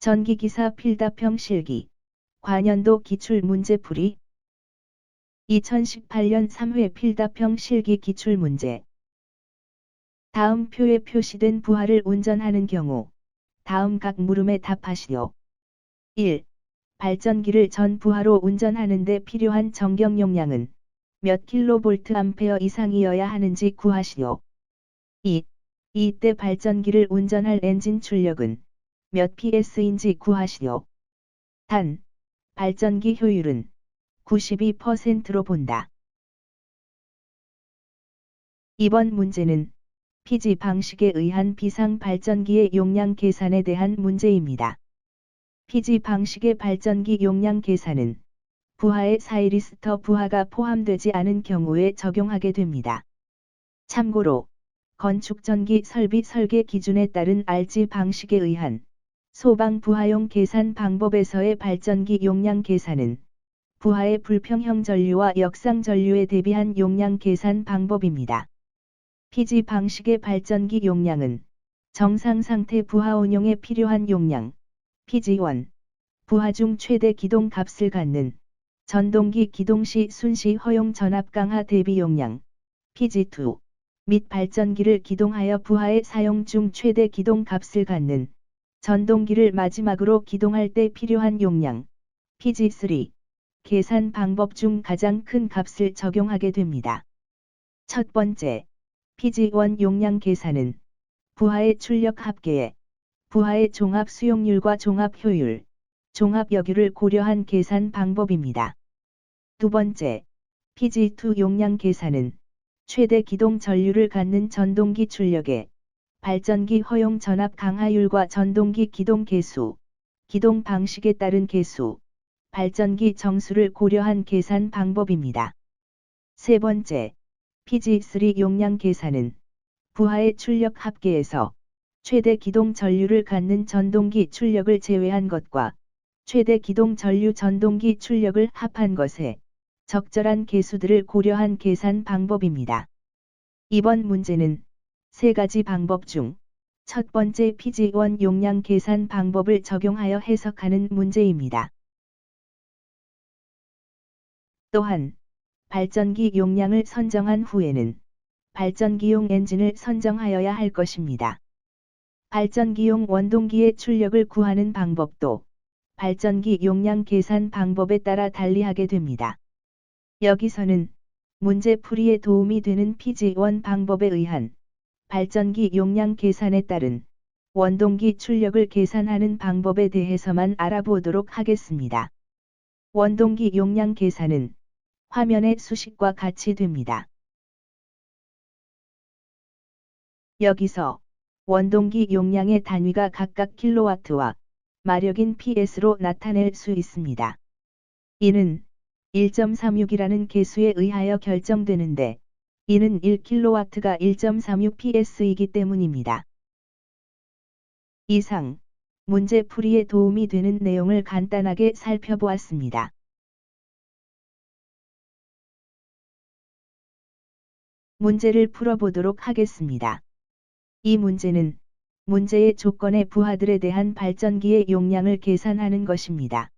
전기기사 필답형 실기. 과년도 기출문제풀이. 2018년 3회 필답형 실기 기출문제. 다음 표에 표시된 부하를 운전하는 경우 다음 각 물음에 답하시오. 1. 발전기를 전 부하로 운전하는데 필요한 전경 용량은 몇 킬로볼트 암페어 이상이어야 하는지 구하시오. 2. 이때 발전기를 운전할 엔진 출력은 몇 PS인지 구하시오. 단, 발전기 효율은 92%로 본다. 이번 문제는 피지 방식에 의한 비상 발전기의 용량 계산에 대한 문제입니다. 피지 방식의 발전기 용량 계산은 부하의 사이리스터 부하가 포함되지 않은 경우에 적용하게 됩니다. 참고로 건축전기 설비 설계 기준에 따른 RG 방식에 의한 소방 부하용 계산 방법에서의 발전기 용량 계산은 부하의 불평형 전류와 역상 전류에 대비한 용량 계산 방법입니다. 피지 방식의 발전기 용량은 정상 상태 부하 운용에 필요한 용량, PG1, 부하 중 최대 기동 값을 갖는 전동기 기동 시 순시 허용 전압 강화 대비 용량, PG2, 및 발전기를 기동하여 부하의 사용 중 최대 기동 값을 갖는 전동기를 마지막으로 기동할 때 필요한 용량, PG3, 계산 방법 중 가장 큰 값을 적용하게 됩니다. 첫 번째, PG1 용량 계산은 부하의 출력 합계에 부하의 종합 수용률과 종합 효율, 종합 여기를 고려한 계산 방법입니다. 두 번째, PG2 용량 계산은 최대 기동 전류를 갖는 전동기 출력에 발전기 허용 전압 강하율과 전동기 기동 계수, 기동 방식에 따른 계수, 발전기 정수를 고려한 계산 방법입니다. 세 번째, PG3 용량 계산은 부하의 출력 합계에서 최대 기동 전류를 갖는 전동기 출력을 제외한 것과 최대 기동 전류 전동기 출력을 합한 것에 적절한 계수들을 고려한 계산 방법입니다. 이번 문제는 세 가지 방법 중 첫 번째 PG1 용량 계산 방법을 적용하여 해석하는 문제입니다. 또한 발전기 용량을 선정한 후에는 발전기용 엔진을 선정하여야 할 것입니다. 발전기용 원동기의 출력을 구하는 방법도 발전기 용량 계산 방법에 따라 달리하게 됩니다. 여기서는 문제 풀이에 도움이 되는 PG1 방법에 의한 발전기 용량 계산에 따른 원동기 출력을 계산하는 방법에 대해서만 알아보도록 하겠습니다. 원동기 용량 계산은 화면의 수식과 같이 됩니다. 여기서 원동기 용량의 단위가 각각 킬로와트와 마력인 PS로 나타낼 수 있습니다. 이는 1.36이라는 계수에 의하여 결정되는데 이는 1kW가 1.36PS이기 때문입니다. 이상, 문제 풀이에 도움이 되는 내용을 간단하게 살펴보았습니다. 문제를 풀어보도록 하겠습니다. 이 문제는 문제의 조건의 부하들에 대한 발전기의 용량을 계산하는 것입니다.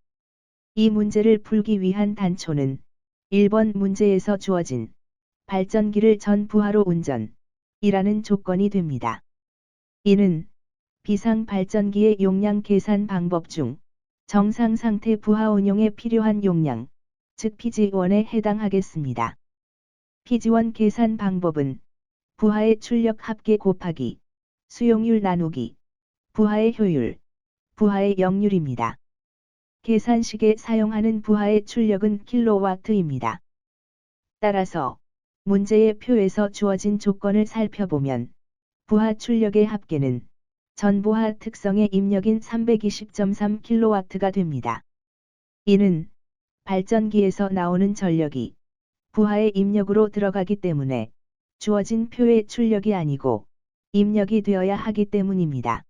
이 문제를 풀기 위한 단초는 1번 문제에서 주어진 발전기를 전 부하로 운전이라는 조건이 됩니다. 이는 비상 발전기의 용량 계산 방법 중 정상 상태 부하 운용에 필요한 용량, 즉 PG1에 해당하겠습니다. PG1 계산 방법은 부하의 출력 합계 곱하기 수용률 나누기 부하의 효율, 부하의 역률입니다. 계산식에 사용하는 부하의 출력은 킬로와트입니다. 따라서 문제의 표에서 주어진 조건을 살펴보면 부하 출력의 합계는 전부하 특성의 입력인 320.3kW가 됩니다. 이는 발전기에서 나오는 전력이 부하의 입력으로 들어가기 때문에 주어진 표의 출력이 아니고 입력이 되어야 하기 때문입니다.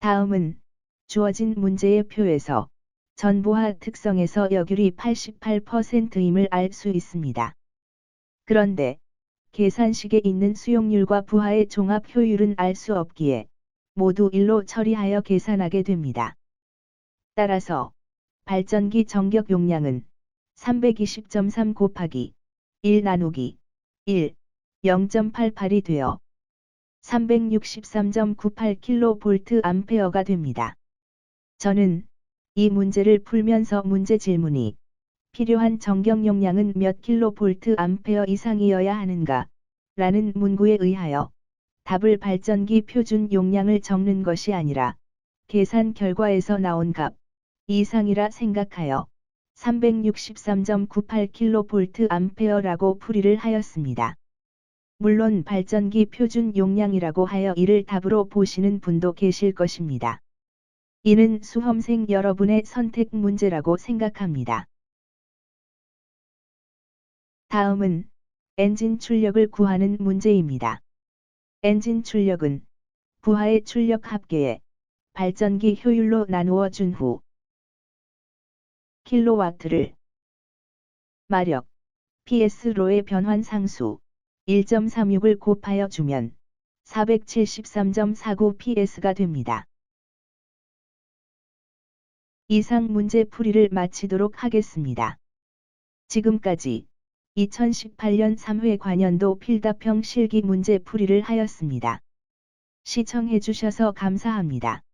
다음은 주어진 문제의 표에서 전부하 특성에서 역률이 88%임을 알 수 있습니다. 그런데 계산식에 있는 수용률과 부하의 종합 효율은 알 수 없기에 모두 1로 처리하여 계산하게 됩니다. 따라서 발전기 전격 용량은 320.3 곱하기 1 나누기 1, 0.88이 되어 363.98kVA 됩니다. 저는 이 문제를 풀면서 문제 질문이 필요한 전격 용량은 몇 kVA 이상이어야 하는가? 라는 문구에 의하여 답을 발전기 표준 용량을 적는 것이 아니라 계산 결과에서 나온 값 이상이라 생각하여 363.98kVA라고 풀이를 하였습니다. 물론 발전기 표준 용량이라고 하여 이를 답으로 보시는 분도 계실 것입니다. 이는 수험생 여러분의 선택 문제라고 생각합니다. 다음은 엔진 출력을 구하는 문제입니다. 엔진 출력은 부하의 출력 합계에 발전기 효율로 나누어 준 후 킬로와트를 마력 PS로의 변환 상수 1.36을 곱하여 주면 473.49 PS가 됩니다. 이상 문제 풀이를 마치도록 하겠습니다. 지금까지 2018년 3회 관연도 필답형 실기 문제 풀이를 하였습니다. 시청해 주셔서 감사합니다.